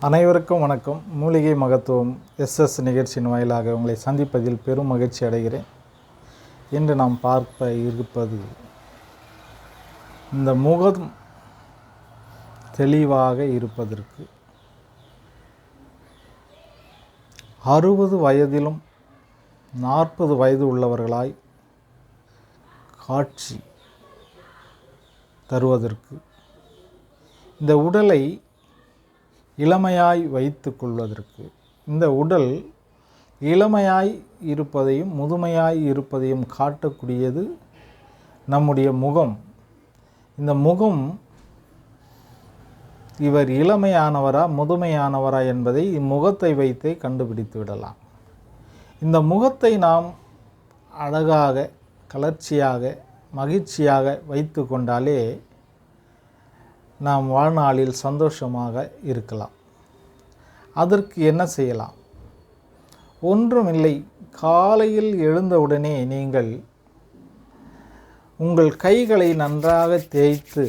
அனைவருக்கும் வணக்கம். மூலிகை மகத்துவம் எஸ்எஸ் நிகழ்ச்சியின் வாயிலாக உங்களை சந்திப்பதில் பெரும் மகிழ்ச்சி அடைகிறேன். இன்று நாம் பார்க்க இருப்பது இந்த முகம் தெளிவாக இருப்பதற்கு 60 வயதிலும் 40 வயது உள்ளவர்களாய் காட்சி தருவதற்கு, இந்த உடலை இளமையாய் வைத்து கொள்வதற்கு, இந்த உடல் இளமையாய் இருப்பதையும் முதுமையாய் இருப்பதையும் காட்டக்கூடியது நம்முடைய முகம். இந்த முகம் இவர் இளமையானவரா முதுமையானவரா என்பதை இம்முகத்தை வைத்தே கண்டுபிடித்து விடலாம். இந்த முகத்தை நாம் அழகாக கலர்ச்சியாக மகிழ்ச்சியாக வைத்து கொண்டாலே நாம் வாழ்நாளில் சந்தோஷமாக இருக்கலாம். அதற்கு என்ன செய்யலாம்? ஒன்றுமில்லை. காலையில் எழுந்தவுடனே நீங்கள் உங்கள் கைகளை நன்றாக தேய்த்து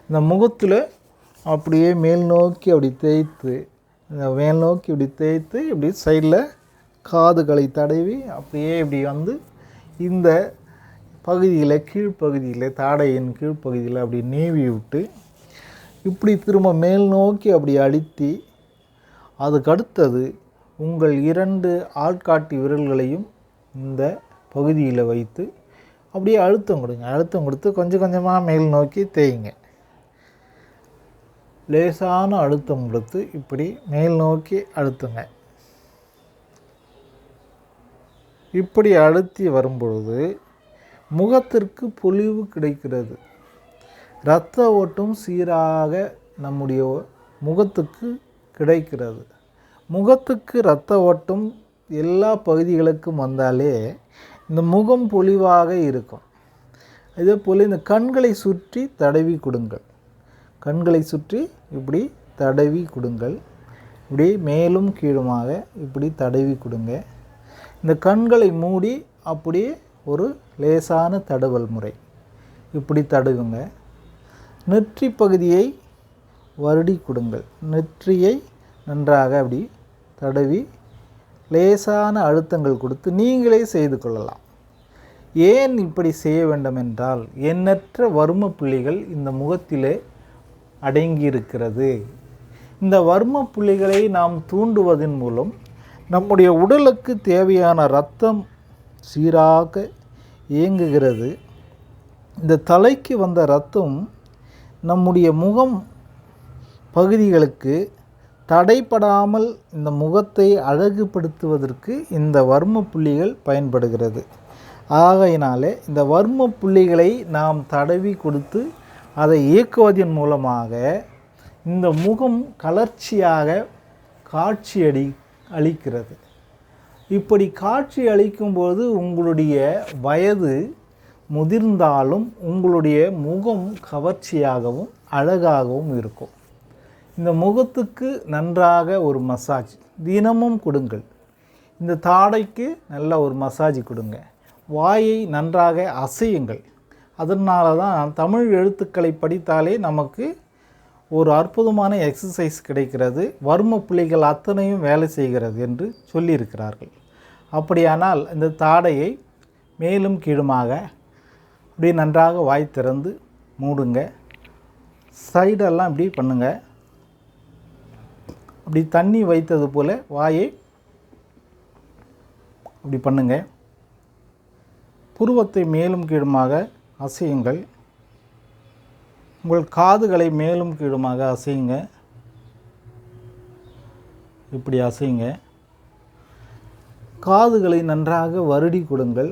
இந்த முகத்தில் அப்படியே மேல் நோக்கி அப்படி தேய்த்து, இந்த மேல் நோக்கி இப்படி தேய்த்து இப்படி சைடில் காதுகளை தடவி அப்படியே இப்படி வந்து இந்த பகுதியில் கீழ்ப்பகுதியில் தாடையின் கீழ்ப்பகுதியில் அப்படி நீவி விட்டு இப்படி திரும்ப மேல் நோக்கி அப்படி அழுத்தி, அதுக்கடுத்தது உங்கள் 2 ஆள்காட்டி விரல்களையும் இந்த பகுதியில் வைத்து அப்படியே அழுத்தம் கொடுங்க. அழுத்தம் கொடுத்து கொஞ்சம் கொஞ்சமாக மேல் நோக்கி தேய்ங்க. லேசான அழுத்தம் கொடுத்து இப்படி மேல் நோக்கி அழுத்துங்க. இப்படி அழுத்தி வரும்பொழுது முகத்திற்கு பொலிவு கிடைக்கிறது. இரத்த ஓட்டம் சீராக நம்முடைய முகத்துக்கு கிடைக்கிறது. முகத்துக்கு இரத்த ஓட்டம் எல்லா பகுதிகளுக்கும் வந்தாலே இந்த முகம் பொலிவாக இருக்கும். இதே போல் இந்த கண்களை சுற்றி தடவி கொடுங்கள். கண்களை சுற்றி இப்படி தடவி கொடுங்கள். இப்படி மேலும் கீழுமாக இப்படி தடவி கொடுங்க. இந்த கண்களை மூடி அப்படியே ஒரு லேசான தடவல் முறை இப்படி தடவுங்க. நெற்றி பகுதியை வருடி கொடுங்கள். நெற்றியை நன்றாக அப்படி தடவி லேசான அழுத்தங்கள் கொடுத்து நீங்களே செய்து கொள்ளலாம். ஏன் இப்படி செய்ய வேண்டும் என்றால், எண்ணற்ற வர்ம புள்ளிகள் இந்த முகத்திலே அடங்கியிருக்கிறது. இந்த வர்ம புள்ளிகளை நாம் தூண்டுவதன் மூலம் நம்முடைய உடலுக்கு தேவையான இரத்தம் சீராக இயங்குகிறது. இந்த தலைக்கு வந்த இரத்தம் நம்முடைய முகம் பகுதிகளுக்கு தடைப்படாமல் இந்த முகத்தை அழகுபடுத்துவதற்கு இந்த வர்ம புள்ளிகள் பயன்படுகிறது. ஆகையினாலே இந்த வர்ம புள்ளிகளை நாம் தடவி கொடுத்து அதை இயக்குவதன் மூலமாக இந்த முகம் கலர்ச்சியாக காட்சி அளிக்கிறது. இப்படி காட்சி அளிக்கும்போது உங்களுடைய வயது முதிர்ந்தாலும் உங்களுடைய முகம் கவர்ச்சியாகவும் அழகாகவும் இருக்கும். இந்த முகத்துக்கு நன்றாக ஒரு மசாஜ் தினமும் கொடுங்கள். இந்த தாடைக்கு நல்ல ஒரு மசாஜ் கொடுங்க. வாயை நன்றாக அசையுங்கள். அதனால தான் தமிழ் எழுத்துக்களை படித்தாலே நமக்கு ஒரு அற்புதமான எக்ஸசைஸ் கிடைக்கிறது. வர்ம புள்ளிகள் அத்தனையும் வேலை செய்கிறது என்று சொல்லியிருக்கிறார்கள். அப்படியானால் இந்த தாடையை மேலும் கீழுமாக இப்படி நன்றாக வாய் திறந்து மூடுங்க. சைடெல்லாம் இப்படி பண்ணுங்க. அப்படி தண்ணி வைத்தது போல் வாயை அப்படி பண்ணுங்க. புருவத்தை மேலும் கீழுமாக அசையுங்கள். உங்கள் காதுகளை மேலும் கீழுமாக அசையுங்க. இப்படி அசையுங்க. காதுகளை நன்றாக வருடி கொடுங்கள்.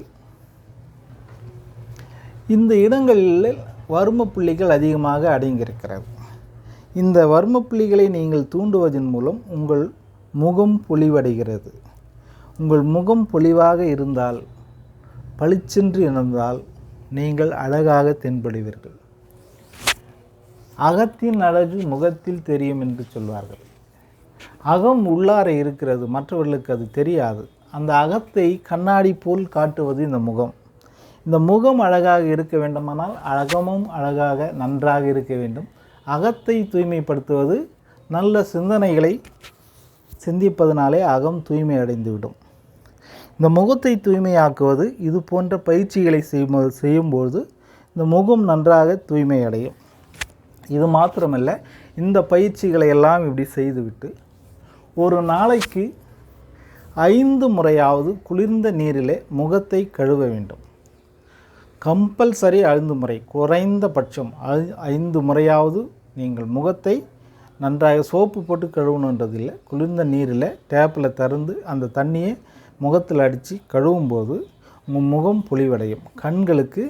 இந்த இடங்களில் வர்ம புள்ளிகள் அதிகமாக அடங்கியிருக்கிறது. இந்த வர்ம புள்ளிகளை நீங்கள் தூண்டுவதன் மூலம் உங்கள் முகம் பொலிவடைகிறது. உங்கள் முகம் பொலிவாக இருந்தால், பளிச்சென்று இருந்தால் நீங்கள் அழகாக தென்படுவீர்கள். அகத்தின் அழகு முகத்தில் தெரியும் என்று சொல்வார்கள். அகம் உள்ளார இருக்கிறது, மற்றவர்களுக்கு அது தெரியாது. அந்த அகத்தை கண்ணாடி போல் காட்டுவது இந்த முகம். இந்த முகம் அழகாக இருக்க வேண்டுமானால் அகமும் அழகாக நன்றாக இருக்க வேண்டும். அகத்தை தூய்மைப்படுத்துவது நல்ல சிந்தனைகளை சிந்திப்பதனாலே அகம் தூய்மை அடைந்துவிடும். இந்த முகத்தை தூய்மையாக்குவது இது போன்ற பயிற்சிகளை செய்யும்போது இந்த முகம் நன்றாக தூய்மை அடையும். இது மாத்திரமல்ல, இந்த பயிற்சிகளை எல்லாம் இப்படி செய்துவிட்டு ஒரு நாளைக்கு 5 முறையாவது குளிர்ந்த நீரிலே முகத்தை கழுவ வேண்டும். கம்பல்சரி 5 முறை, குறைந்தபட்சம் 5 முறையாவது நீங்கள் முகத்தை நன்றாக சோப்பு போட்டு கழுவணுன்றதில்லை, குளிர்ந்த நீரில் டேப்பில் திறந்து அந்த தண்ணியை முகத்தில் அடித்து கழுவும்போது உங்கள் முகம் பொலிவடையும். கண்களுக்கு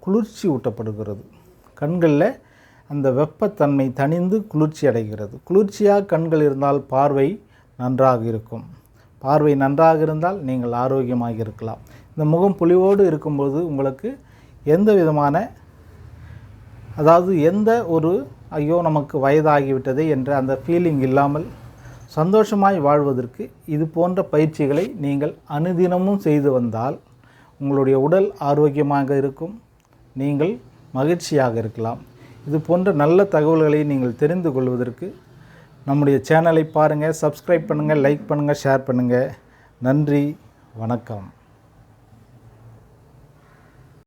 குளிர்ச்சி ஊட்டப்படுகிறது. கண்களில் அந்த வெப்பத்தன்மை தணிந்து குளிர்ச்சி அடைகிறது. குளிர்ச்சியாக கண்கள் இருந்தால் பார்வை நன்றாக இருக்கும். பார்வை நன்றாக இருந்தால் நீங்கள் ஆரோக்கியமாக இருக்கலாம். இந்த முகம் பொலிவோடு இருக்கும்போது உங்களுக்கு எந்த விதமான எந்த ஒரு ஐயோ நமக்கு வயதாகிவிட்டதே என்ற அந்த ஃபீலிங் இல்லாமல் சந்தோஷமாய் வாழ்வதற்கு இது போன்ற பயிற்சிகளை நீங்கள் அனுதினமும் செய்து வந்தால் உங்களுடைய உடல் ஆரோக்கியமாக இருக்கும், நீங்கள் மகிழ்ச்சியாக இருக்கலாம். இது போன்ற நல்ல தகவல்களை நீங்கள் தெரிந்து கொள்வதற்கு நம்முடைய சேனலை பாருங்கள், சப்ஸ்கிரைப் பண்ணுங்கள், லைக் பண்ணுங்கள், ஷேர் பண்ணுங்கள். நன்றி, வணக்கம்.